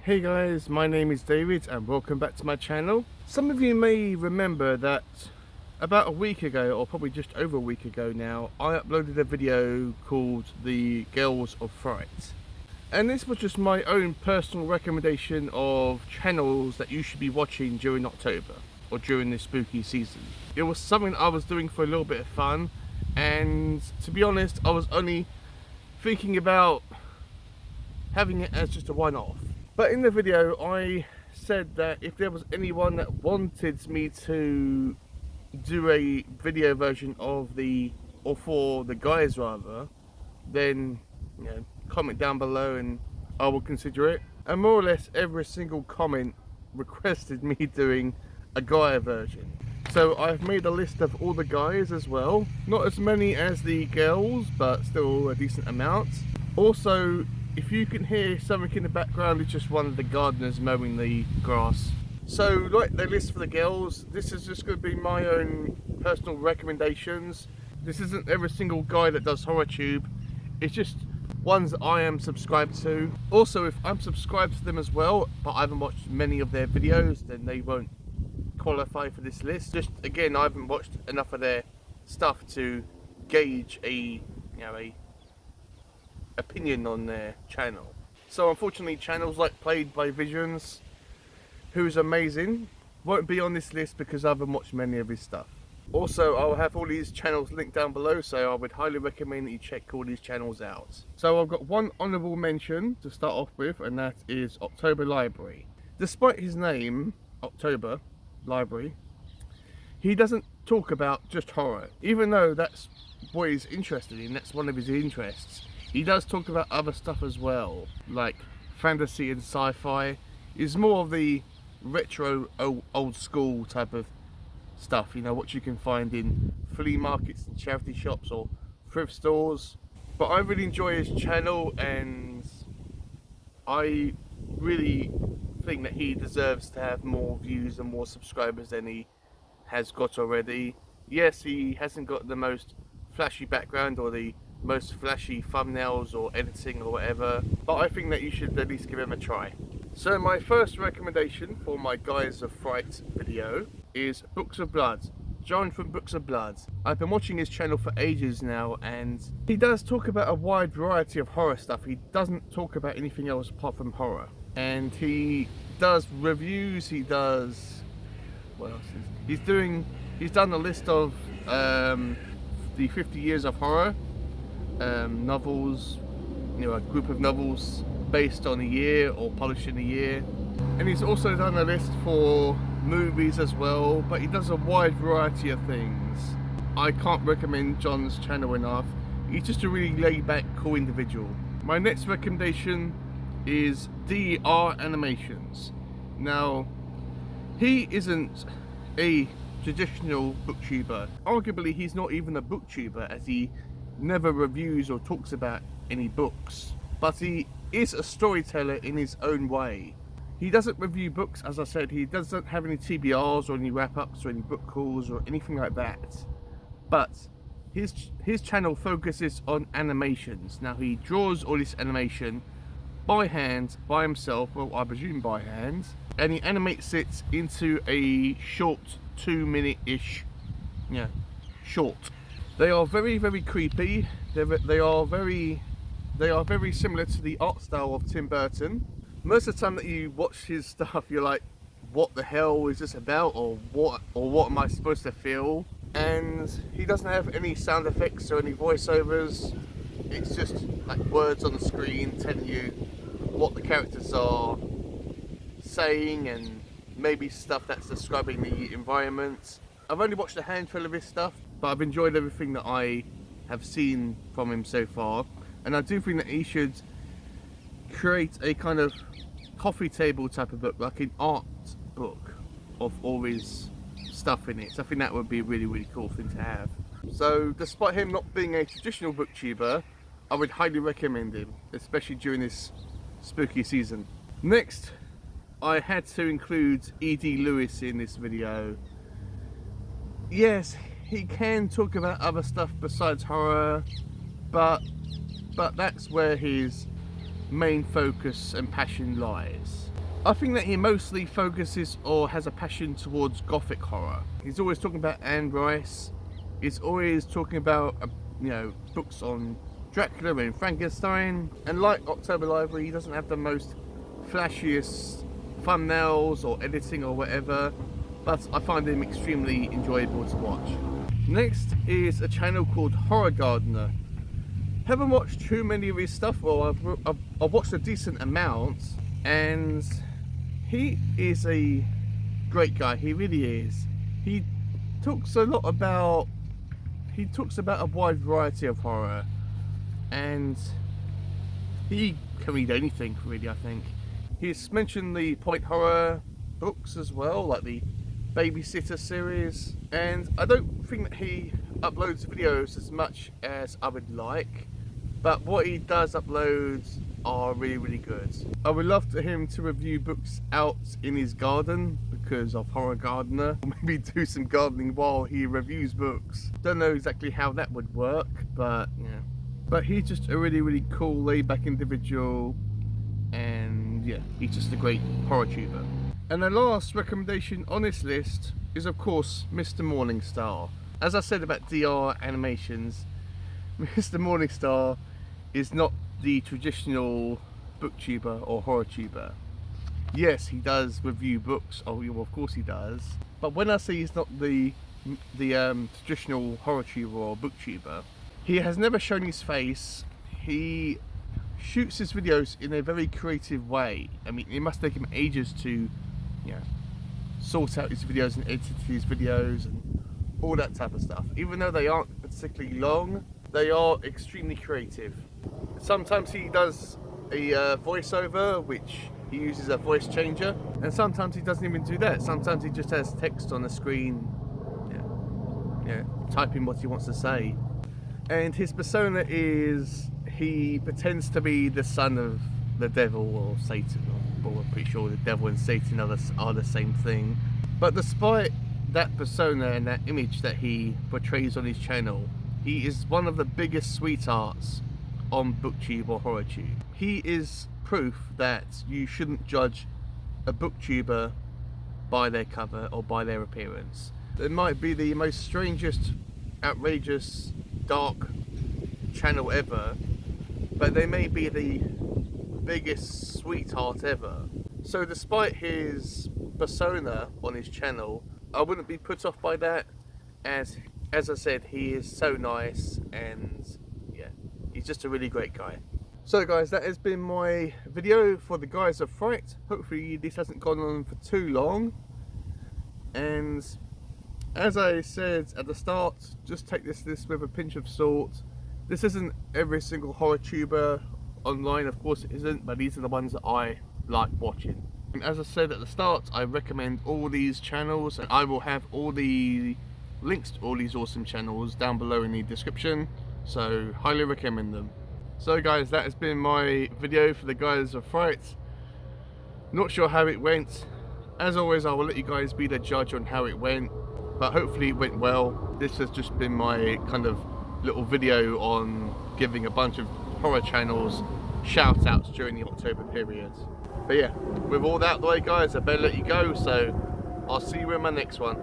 Hey guys, my name is David and welcome back to my channel. Some of you may remember that about a week ago, or probably just over a week ago now, I uploaded a video called The Girls of Fright. And this was just my own personal recommendation of channels that you should be watching during October or during this spooky season. It was something I was doing for a little bit of fun, and to be honest, I was only thinking about having it as just a one-off. But in the video I said that if there was anyone that wanted me to do a video version of or for the guys rather, then comment down below and I will consider it. And more or less every single comment requested me doing a guy version. So I've made a list of all the guys as well. Not as many as the girls, but still a decent amount. Also, if you can hear something in the background, it's just one of the gardeners mowing the grass. So like the list for the girls, this is just going to be my own personal recommendations. This isn't every single guy that does horrortube, it's just ones that I am subscribed to. Also, if I'm subscribed to them as well, but I haven't watched many of their videos, then they won't qualify for this list. Just again, I haven't watched enough of their stuff to gauge a opinion on their channel. So unfortunately, channels like Played by Visions, who's amazing, won't be on this list because I haven't watched many of his stuff. Also, I'll have all these channels linked down below, so I would highly recommend that you check all these channels out. So I've got one honourable mention to start off with, and that is October Library. Despite his name, October Library, he doesn't talk about just horror, even though that's what he's interested in, that's one of his interests. He does talk about other stuff as well, like fantasy and sci-fi. It's more of the retro, old school type of stuff, what you can find in flea markets and charity shops or thrift stores. But I really enjoy his channel, and I really think that he deserves to have more views and more subscribers than he has got already. Yes, he hasn't got the most flashy background or the most flashy thumbnails or editing or whatever, but I think that you should at least give him a try. So my first recommendation for my Guys of Fright video is Books of Blood, John from Books of Blood. I've been watching his channel for ages now, and he does talk about a wide variety of horror stuff. He doesn't talk about anything else apart from horror. And he does reviews, he does, what else is he's done a list of the 50 years of horror novels, a group of novels based on a year or published in a year. And he's also done a list for movies as well, but he does a wide variety of things. I can't recommend John's channel enough. He's just a really laid back, cool individual. My next recommendation is DR Animations. Now, he isn't a traditional booktuber. Arguably, he's not even a booktuber, as he never reviews or talks about any books, but he is a storyteller in his own way. He doesn't review books, as I said. He doesn't have any TBRs or any wrap-ups or any book hauls or anything like that, but his channel focuses on animations. Now, he draws all this animation by hand, by himself, well, I presume by hand, and he animates it into a short 2-minute-ish short. They are very, very creepy. They are very similar to the art style of Tim Burton. Most of the time that you watch his stuff, you're like, what the hell is this about, or what am I supposed to feel? And he doesn't have any sound effects or any voiceovers. It's just like words on the screen telling you what the characters are saying, and maybe stuff that's describing the environment. I've only watched a handful of his stuff, but I've enjoyed everything that I have seen from him so far, and I do think that he should create a kind of coffee table type of book, like an art book of all his stuff in it. So I think that would be a really, really cool thing to have. So despite him not being a traditional booktuber, I would highly recommend him, especially during this spooky season. Next, I had to include E.d. Lewis in this video. Yes, he can talk about other stuff besides horror, but that's where his main focus and passion lies. I think that he mostly focuses or has a passion towards gothic horror. He's always talking about Anne Rice. He's always talking about books on Dracula and Frankenstein. And like October Library, he doesn't have the most flashiest thumbnails or editing or whatever, but I find him extremely enjoyable to watch. Next is a channel called Horror Gardener. Haven't watched too many of his stuff. Well, I've watched a decent amount, and he is a great guy. He really is. He talks a wide variety of horror, and he can read anything really, I think. He's mentioned the point horror books as well, like the Babysitter series, and I don't think that he uploads videos as much as I would like, but what he does upload are really, really good. I would love for him to review books out in his garden because of Horror Gardener, or maybe do some gardening while he reviews books. Don't know exactly how that would work, but yeah. But he's just a really, really cool, laid-back individual, and yeah, he's just a great horror tuber. And the last recommendation on this list is, of course, Mr. Morningstar. As I said about DR Animations, Mr. Morningstar is not the traditional booktuber or horror tuber. Yes, he does review books. Oh, well, of course he does. But when I say he's not the traditional horror tuber or booktuber, he has never shown his face. He shoots his videos in a very creative way. I mean, it must take him ages to sort out his videos and edit his videos and all that type of stuff. Even though they aren't particularly long, they are extremely creative. Sometimes he does a voiceover, which he uses a voice changer, and sometimes he doesn't even do that. Sometimes he just has text on the screen, typing what he wants to say. And his persona is, he pretends to be the son of the devil or Satan, or I'm pretty sure the devil and Satan are the same thing. But despite that persona and that image that he portrays on his channel, he is one of the biggest sweethearts on BookTube or HorrorTube. He is proof that you shouldn't judge a booktuber by their cover or by their appearance. It might be the most strangest, outrageous, dark channel ever, but they may be the biggest sweetheart ever. So despite his persona on his channel, I wouldn't be put off by that, as I said, he is so nice, and yeah, he's just a really great guy. So guys, that has been my video for the guys of Fright. Hopefully this hasn't gone on for too long, and as I said at the start, just take this with a pinch of salt. This isn't every single horror tuber online, of course it isn't, but these are the ones that I like watching. And as I said at the start, I recommend all these channels, and I will have all the links to all these awesome channels down below in the description, so highly recommend them. So guys, that has been my video for the guys of Fright. Not sure how it went. As always, I will let you guys be the judge on how it went, but hopefully it went well. This has just been my kind of little video on giving a bunch of horror channels shout outs during the October period. But yeah, with all that out the way guys, I better let you go, so I'll see you in my next one.